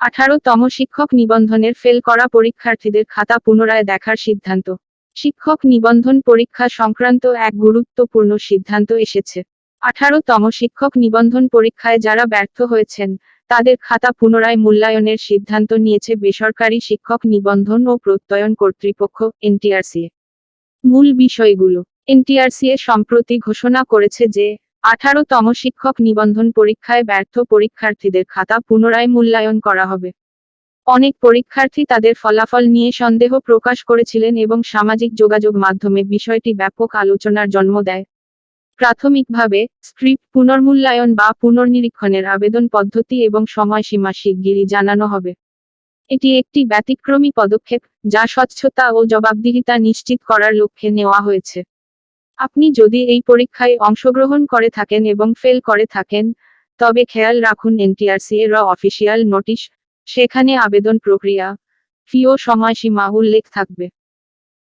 18তম শিক্ষক নিবন্ধনের ফেল করা পরীক্ষার্থীদের খাতা পুনরায় দেখার সিদ্ধান্ত। শিক্ষক নিবন্ধন পরীক্ষা সংক্রান্ত এক গুরুত্বপূর্ণ সিদ্ধান্ত এসেছে। 18তম শিক্ষক নিবন্ধন পরীক্ষায় যারা ব্যর্থ হয়েছেন তাদের খাতা পুনরায় মূল্যায়নের সিদ্ধান্ত নিয়েছে বেসরকারি শিক্ষক নিবন্ধন ও প্রত্যয়ন কর্তৃপক্ষ এনটিআরসিএ। মূল বিষয়গুলো। এনটিআরসিএ সম্প্রতি ঘোষণা করেছে যে 18তম শিক্ষক নিবন্ধন পরীক্ষায় ব্যর্থ পরীক্ষার্থীদের খাতা পুনরায় মূল্যায়ন করা হবে। অনেক পরীক্ষার্থী তাদের ফলাফল নিয়ে সন্দেহ প্রকাশ করেছিলেন এবং সামাজিক যোগাযোগ মাধ্যমে বিষয়টি ব্যাপক আলোচনার জন্ম দেয়। প্রাথমিকভাবে স্ক্রিপ্ট পুনর্মূল্যায়ন বা পুনর্নিরীক্ষণের আবেদন পদ্ধতি এবং সময়সীমা শিগগিরই জানানো হবে। এটি একটি ব্যতিক্রমী পদক্ষেপ যা স্বচ্ছতা ও জবাবদিহিতা নিশ্চিত করার লক্ষ্যে নেওয়া হয়েছে। আপনি যদি এই পরীক্ষায় অংশগ্রহণ করে থাকেন এবং ফেল করে থাকেন, তবে খেয়াল রাখুন এনটিআরসি এর অফিসিয়াল নোটিশ, সেখানে আবেদন প্রক্রিয়া, ফি ও সময়সীমা উল্লেখ থাকবে।